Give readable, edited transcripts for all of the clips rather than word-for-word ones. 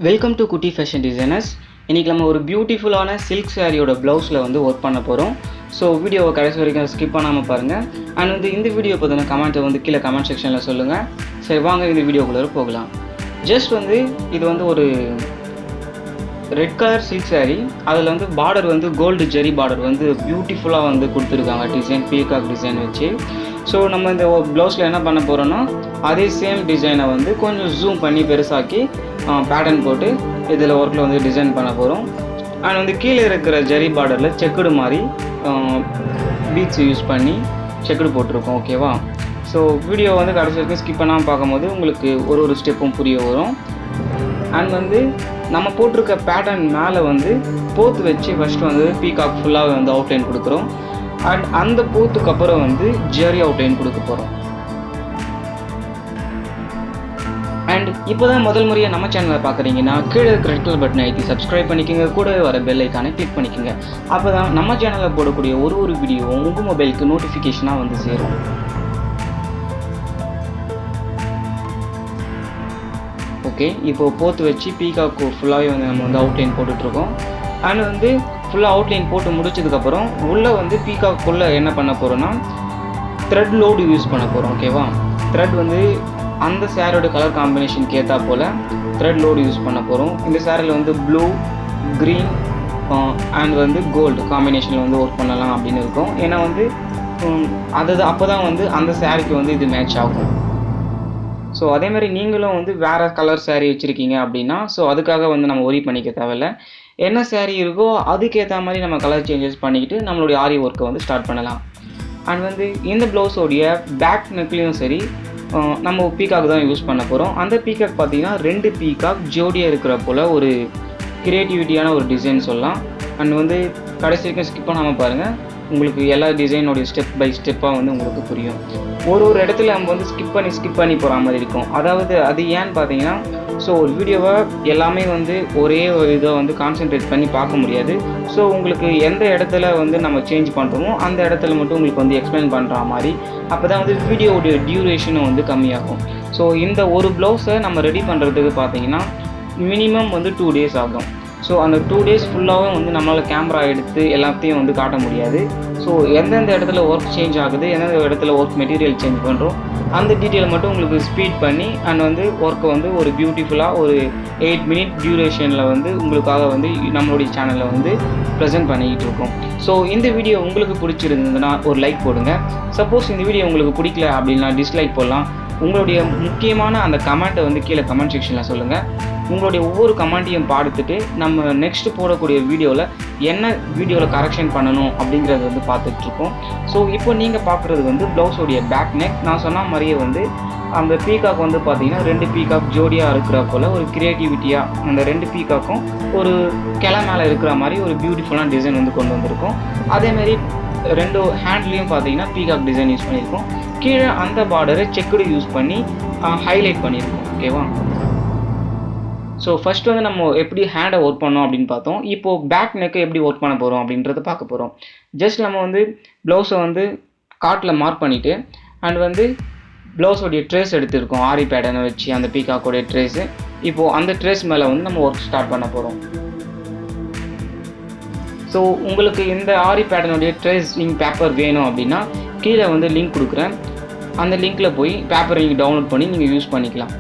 Welcome to குட்டி fashion designers. இன்றைக்கி நம்ம ஒரு பியூட்டிஃபுல்லான சில்க் சாரியோட ப்ளவுஸில் ஒர்க் பண்ண போகிறோம். ஸோ வீடியோவை கடைசி வரைக்கும் ஸ்கிப் பண்ணாமல் பாருங்கள். அண்ட் இந்த வீடியோ பற்றின கமெண்ட்டை கீழே கமெண்ட் செக்ஷனில் சொல்லுங்கள். சரி, வாங்க இந்த வீடியோக்குள்ளே போகலாம். ஜஸ்ட் இது ஒரு ரெட் கலர் சில்க் சாரி. அதில் பார்டர் கோல்டு ஜெரி பார்டர் பியூட்டிஃபுல்லாக கொடுத்துருக்காங்க, டிசைன் பீகாக் டிசைன் வச்சு. ஸோ நம்ம இந்த ப்ளவுஸில் என்ன பண்ண போகிறோன்னா அதே சேம் டிசைனை கொஞ்சம் ஜூம் பண்ணி பெருசாக்கி பேட்டர்ன் போட்டு இதில் ஒர்க்கில் டிசைன் பண்ண போகிறோம். அண்ட் கீழே இருக்கிற ஜெரி பார்டரில் செக்குடு மாதிரி பீட்ஸ் யூஸ் பண்ணி செக்குடு போட்டிருக்கோம். ஓகேவா? ஸோ வீடியோ கடைசி வரைக்கும் ஸ்கிப் பண்ணாமல் பார்க்கும்போது உங்களுக்கு ஒரு ஸ்டெப்பும் புரிய வரும். அண்ட் நம்ம போட்டிருக்க பேட்டர்ன் மேலே போத்து வச்சு ஃபஸ்ட்டு பீகாக் ஃபுல்லாக அவுட்லைன் கொடுக்குறோம். அண்ட் அந்த போத்துக்கு அப்புறம் ஜெரி அவுட்லைன் கொடுக்க போகிறோம். அண்ட் இப்போ தான் முதல் முறையாக நம்ம சேனலை பார்க்குறீங்கன்னா கீழே இருக்கிற ரெட் கலர் பட்டனை அழுத்தி சப்ஸ்கிரைப் பண்ணிக்கோங்க. கூடவே வர பெல் ஐக்கானை கிளிக் பண்ணிக்கோங்க. அப்போ தான் நம்ம சேனலில் போடக்கூடிய ஒரு வீடியோவும் உங்கள் மொபைலுக்கு நோட்டிஃபிகேஷனாக சேரும். ஓகே, இப்போது போத்து வச்சு பீகாக்கு ஃபுல்லாகவே நம்ம அவுட்லைன் போட்டுட்ருக்கோம். அண்ட் ஃபுல்லாக அவுட்லைன் போட்டு முடிச்சதுக்கப்புறம் உள்ளே பீகாக்குள்ளே என்ன பண்ண போகிறோன்னா த்ரெட் லோடு யூஸ் பண்ண போகிறோம். ஓகேவா? த்ரெட் அந்த சேரோட கலர் காம்பினேஷனுக்கு ஏற்றா போல் த்ரெட் லோடு யூஸ் பண்ண போகிறோம். இந்த சேரில் ப்ளூ, க்ரீன் அண்ட் கோல்டு காம்பினேஷனில் ஒர்க் பண்ணலாம் அப்படின்னு இருக்கும். ஏன்னா அப்போ தான் அந்த சேரீக்கு இது மேட்ச் ஆகும். ஸோ அதேமாதிரி நீங்களும் வேறு கலர் சேரீ வச்சுருக்கீங்க அப்படின்னா ஸோ அதுக்காக நம்ம ஒரி பண்ணிக்க தேவையில்லை. என்ன சேரீ இருக்கோ அதுக்கேற்ற மாதிரி நம்ம கலர் சேஞ்சஸ் பண்ணிக்கிட்டு நம்மளுடைய ஆரி ஒர்க்கை ஸ்டார்ட் பண்ணலாம். அண்ட் இந்த ப்ளவுஸோடைய பேக் நெக்லேயும் சரி நம்ம பீகாக் தான் யூஸ் பண்ண போகிறோம். அந்த பீகாக் பார்த்திங்கன்னா 2 பீகாக் ஜோடியாக இருக்கிற போல் ஒரு க்ரியேட்டிவிட்டியான ஒரு டிசைன் சொல்லலாம். அண்ட் கடைசி வரைக்கும் ஸ்கிப் பண்ணாமல் பாருங்கள். உங்களுக்கு எல்லா டிசைனோடைய ஸ்டெப் பை ஸ்டெப்பாக உங்களுக்கு புரியும். ஒரு இடத்துல நம்ம ஸ்கிப் பண்ணி போகிற மாதிரி இருக்கும். அதாவது அது ஏன்னு பார்த்தீங்கன்னா ஸோ ஒரு வீடியோவை எல்லாமே ஒரே ஒரு இதை கான்சென்ட்ரேட் பண்ணி பார்க்க முடியாது. ஸோ உங்களுக்கு எந்த இடத்துல நம்ம சேஞ்ச் பண்ணுறோமோ அந்த இடத்துல மட்டும் உங்களுக்கு எக்ஸ்பிளைன் பண்ணுற மாதிரி அப்போ தான் வீடியோவுடைய டியூரேஷனும் கம்மியாகும். ஸோ இந்த ஒரு ப்ளவுஸை நம்ம ரெடி பண்ணுறதுக்கு பார்த்தீங்கன்னா மினிமம் 2 டேஸ் ஆகும். ஸோ அந்த 2 டேஸ் ஃபுல்லாகவும் நம்மளால் கேமரா எடுத்து எல்லாத்தையும் காட்ட முடியாது. ஸோ எந்தெந்த இடத்துல ஒர்க் சேஞ்ச் ஆகுது, எந்தெந்த இடத்துல ஒர்க் மெட்டீரியல் சேஞ்ச் பண்ணுறோம் அந்த டீட்டெயில் மட்டும் உங்களுக்கு ஸ்பீட் பண்ணி அண்ட் ஒர்க்கை ஒரு பியூட்டிஃபுல்லாக ஒரு 8 மினிட் டியூரேஷனில் உங்களுக்காக நம்மளுடைய சேனலில் ப்ரெசென்ட் பண்ணிக்கிட்டு இருக்கோம். ஸோ இந்த வீடியோ உங்களுக்கு பிடிச்சிருந்ததுன்னா ஒரு லைக் போடுங்க. சப்போஸ் இந்த வீடியோ உங்களுக்கு பிடிக்கல அப்படின்னா டிஸ்லைக் போடலாம். உங்களுடைய முக்கியமான அந்த கமெண்ட்டை கீழே கமெண்ட் செக்ஷனில் சொல்லுங்கள். உங்களுடைய ஒவ்வொரு கமெண்ட்டையும் பார்த்துட்டு நம்ம நெக்ஸ்ட் போடக்கூடிய வீடியோவில் என்ன வீடியோவில் கரெக்ஷன் பண்ணணும் அப்படிங்கிறத பார்த்துட்ருக்கோம். ஸோ இப்போ நீங்கள் பார்க்குறது ப்ளவுஸோடைய பேக் நெக். நான் சொன்ன மாதிரியே அந்த பீகாக் பார்த்தீங்கன்னா 2 பீகாக் ஜோடியாக இருக்கிற போல் ஒரு க்ரியேட்டிவிட்டியாக அந்த 2 பீகாக்கும் ஒரு கிளை மேலே இருக்கிற மாதிரி ஒரு பியூட்டிஃபுல்லான டிசைன் கொண்டு வந்திருக்கோம். அதேமாரி 2 ஹேண்ட்லேயும் பார்த்தீங்கன்னா பீகாக் டிசைன் யூஸ் பண்ணியிருக்கோம். கீழே அந்த பார்டரை செக்குடு யூஸ் பண்ணி ஹைலைட் பண்ணியிருக்கோம். ஓகேவா? ஸோ ஃபஸ்ட்டு நம்ம எப்படி ஹேண்டை ஒர்க் பண்ணோம் அப்படின்னு பார்த்தோம். இப்போது பேக் நெக்கை எப்படி ஒர்க் பண்ண போகிறோம் அப்படின்றத பார்க்க போகிறோம். ஜஸ்ட் நம்ம ப்ளவுஸை காட்டில் மார்க் பண்ணிவிட்டு அண்ட் ப்ளவுஸோடைய ட்ரேஸ் எடுத்துருக்கோம். ஆரி பேட்டர்னை வச்சு அந்த பீகாக்கோடைய ட்ரேஸு. இப்போது அந்த ட்ரேஸ் மேலே நம்ம ஒர்க் ஸ்டார்ட் பண்ண போகிறோம். ஸோ உங்களுக்கு இந்த ஆரி பேட்டர்னுடைய ட்ரேஸிங் பேப்பர் வேணும் அப்படின்னா கீழே லிங்க் கொடுக்குறேன். அந்த லிங்க்கில் போய் பேப்பரை நீங்கள் டவுன்லோட் பண்ணி நீங்கள் யூஸ் பண்ணிக்கலாம்.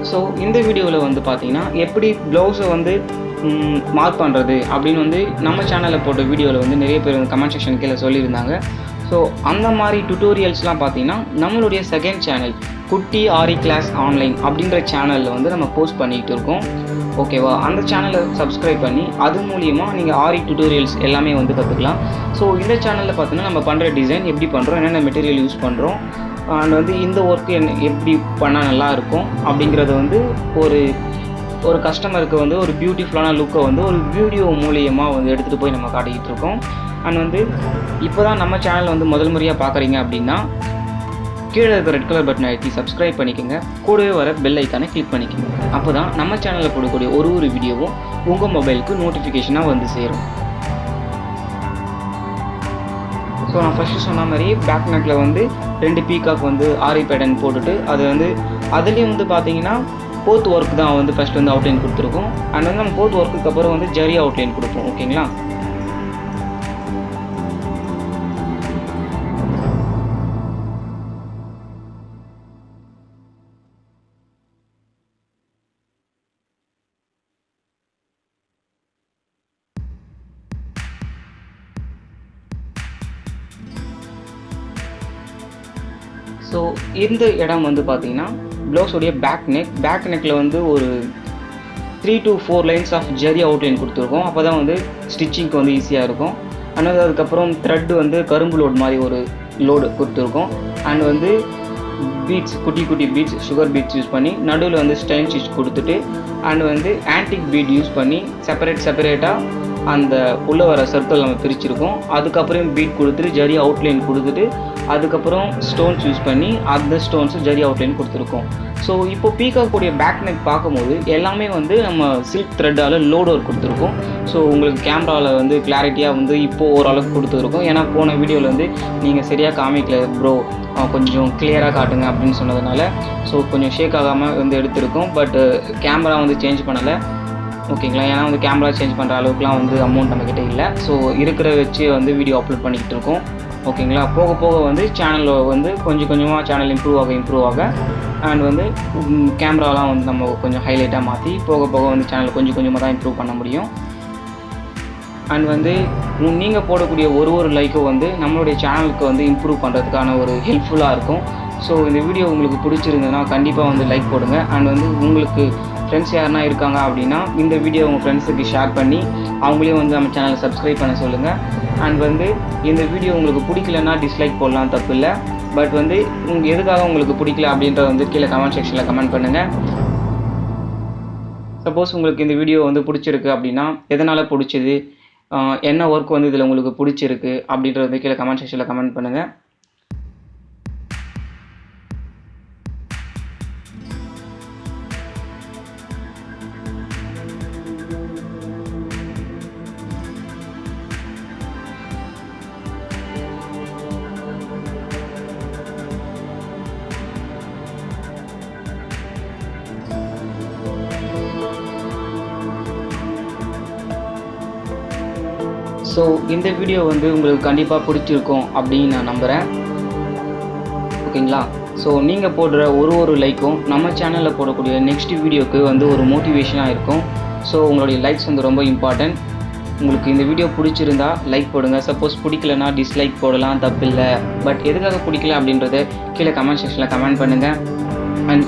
ஸோ இந்த வீடியோவில் பார்த்தீங்கன்னா எப்படி ப்ளவுஸை மார்க் பண்ணுறது அப்படின்னு நம்ம சேனலில் போட்ட வீடியோவில் நிறைய பேர் கமெண்ட் செக்ஷன் கீழே சொல்லியிருந்தாங்க. ஸோ அந்த மாதிரி டுட்டோரியல்ஸ்லாம் பார்த்தீங்கன்னா நம்மளுடைய செகண்ட் சேனல் குட்டி ஆரி கிளாஸ் ஆன்லைன் அப்படின்ற சேனலில் நம்ம போஸ்ட் பண்ணிக்கிட்டு இருக்கோம். ஓகேவா? அந்த சேனலை சப்ஸ்கிரைப் பண்ணி அது மூலியமாக நீங்கள் ஆரி டுட்டோரியல்ஸ் எல்லாமே கற்றுக்கலாம். ஸோ இந்த சேனலில் பார்த்தீங்கன்னா நம்ம பண்ணுற டிசைன் எப்படி பண்ணுறோம், என்னென்ன மெட்டீரியல் யூஸ் பண்ணுறோம் அண்ட் இந்த ஒர்க்கு எப்படி பண்ணால் நல்லாயிருக்கும் அப்படிங்கிறத ஒரு கஸ்டமருக்கு ஒரு பியூட்டிஃபுல்லான லுக்கை ஒரு வீடியோ மூலியமாக எடுத்துகிட்டு போய் நம்ம காட்டிக்கிட்டு இருக்கோம். அண்ட் இப்போ தான் நம்ம சேனல் முதல் முறையாக பார்க்குறீங்க அப்படின்னா கீழே இருக்கிற ரெட் கலர் பட்டனை அழுத்தி சப்ஸ்கிரைப் பண்ணிக்கோங்க. கூடவே வர பெல் ஐக்கானை கிளிக் பண்ணிக்கோங்க. அப்போ தான் நம்ம சேனலில் போடக்கூடிய ஒரு வீடியோவும் உங்கள் மொபைலுக்கு நோட்டிஃபிகேஷனாக சேரும். ஸோ நான் ஃபஸ்ட்டு சொன்ன மாதிரி பேக் நெக்கில் வந்து 2 பீகாக் வந்து ஆரி பேட்டர்ன் போட்டுட்டு அது வந்து அதுலேயும் வந்து பார்த்தீங்கன்னா போத் ஒர்க் தான் வந்து ஃபஸ்ட்டு வந்து அவுட்லைன் கொடுத்துருக்கோம். அண்ட் வந்து நம்ம போத் ஒர்க்குக்கு அப்புறம் வந்து ஜரி அவுட்லைன் கொடுப்போம். ஓகேங்களா? ஸோ இந்த இடம் வந்து பார்த்தீங்கன்னா ப்ளவுஸோடைய பேக் நெக்கில் வந்து ஒரு 3 to 4 லைன்ஸ் ஆஃப் ஜரி அவுட்லைன் கொடுத்துருக்கோம். அப்போ தான் வந்து ஸ்டிச்சிங்க்கு வந்து ஈஸியாக இருக்கும். அண்ட் அதுக்கப்புறம் த்ரெட் வந்து கரும்பு லோடு மாதிரி ஒரு லோடு கொடுத்துருக்கோம். அண்ட் வந்து பீட்ஸ் குட்டி பீட்ஸ் சுகர் பீட்ஸ் யூஸ் பண்ணி நடுவில் வந்து ஸ்டெயின் ஸ்டிச் கொடுத்துட்டு அண்ட் வந்து ஆன்டிக் பீட் யூஸ் பண்ணி செப்பரேட்டாக அந்த உள்ளே வர சர்க்கிள் நம்ம பிரிச்சிருக்கோம். அதுக்கப்புறம் பீட் கொடுத்துட்டு ஜரி அவுட்லைன் கொடுத்துட்டு அதுக்கப்புறம் ஸ்டோன்ஸ் யூஸ் பண்ணி அந்த ஸ்டோன்ஸு ஜரி அவுட்லைன் கொடுத்துருக்கோம். ஸோ இப்போ பீகாக்குடைய பேக் நெக் பார்க்கும்போது எல்லாமே வந்து நம்ம சில்க் த்ரெட்டால் லோட் ஒர்க் கொடுத்துருக்கோம். ஸோ உங்களுக்கு கேமராவில் வந்து கிளாரிட்டியாக வந்து இப்போது ஓரளவுக்கு கொடுத்துருக்கோம். ஏன்னா போன வீடியோவில் வந்து நீங்கள் சரியாக காமிக்கல ப்ரோ, கொஞ்சம் கிளியராக காட்டுங்க அப்படின்னு சொன்னதுனால ஸோ கொஞ்சம் ஷேக் ஆகாமல் வந்து எடுத்திருக்கோம். பட் கேமரா வந்து சேஞ்ச் பண்ணலை. ஓகேங்களா? ஏன்னா வந்து கேமரா சேஞ்ச் பண்ணுற அளவுக்குலாம் வந்து அமௌண்ட் நம்மக்கிட்ட இல்லை. ஸோ இருக்கிற வச்சு வந்து வீடியோ அப்லோட் பண்ணிக்கிட்டு இருக்கோம். ஓகேங்களா? போக போக வந்து சேனலில் வந்து கொஞ்சமாக சேனல் இம்ப்ரூவ் ஆக அண்ட் வந்து கேமராலாம் வந்து நம்ம கொஞ்சம் ஹைலைட்டாக மாற்றி போக வந்து சேனல் கொஞ்சமாக தான் இம்ப்ரூவ் பண்ண முடியும். அண்ட் வந்து நீங்கள் போடக்கூடிய ஒரு லைக்கும் வந்து நம்மளுடைய சேனலுக்கு வந்து இம்ப்ரூவ் பண்ணுறதுக்கான ஒரு ஹெல்ப்ஃபுல்லாக இருக்கும். ஸோ இந்த வீடியோ உங்களுக்கு பிடிச்சிருந்ததுன்னா கண்டிப்பாக வந்து லைக் போடுங்க. அண்ட் வந்து உங்களுக்கு ஃப்ரெண்ட்ஸ் யாருனா இருக்காங்க அப்படின்னா இந்த வீடியோ உங்கள் ஃப்ரெண்ட்ஸுக்கு ஷேர் பண்ணி அவங்களையும் வந்து நம்ம சேனலை சப்ஸ்கிரைப் பண்ண சொல்லுங்கள். அண்ட் வந்து இந்த வீடியோ உங்களுக்கு பிடிக்கலன்னா டிஸ்லைக் போடலாம், தப்பு இல்லை. பட் வந்து எதுக்காக உங்களுக்கு பிடிக்கல அப்படின்றத வந்து கீழே கமெண்ட் செக்ஷனில் கமெண்ட் பண்ணுங்கள். சப்போஸ் உங்களுக்கு இந்த வீடியோ வந்து பிடிச்சிருக்கு அப்படின்னா எதனால் பிடிச்சிது, என்ன ஒர்க் வந்து இதில் உங்களுக்கு பிடிச்சிருக்கு அப்படின்றத வந்து கீழே கமெண்ட் செக்ஷனில் கமெண்ட் பண்ணுங்கள். ஸோ இந்த வீடியோ வந்து உங்களுக்கு கண்டிப்பாக பிடிச்சிருக்கும் அப்படின்னு நான் நம்புகிறேன். ஓகேங்களா? ஸோ நீங்கள் போடுற ஒரு லைக்கும் நம்ம சேனலில் போடக்கூடிய நெக்ஸ்ட் வீடியோக்கு வந்து ஒரு மோட்டிவேஷனாக இருக்கும். ஸோ உங்களுடைய லைக்ஸ் வந்து ரொம்ப இம்பார்ட்டன்ட். உங்களுக்கு இந்த வீடியோ பிடிச்சிருந்தா லைக் போடுங்க. சப்போஸ் பிடிக்கலனா டிஸ்லைக் போடலாம், தப்பு இல்லை. பட் எதுக்காக பிடிக்கல அப்படின்றத கீழே கமெண்ட் செக்ஷனில் கமெண்ட் பண்ணுங்கள். அண்ட்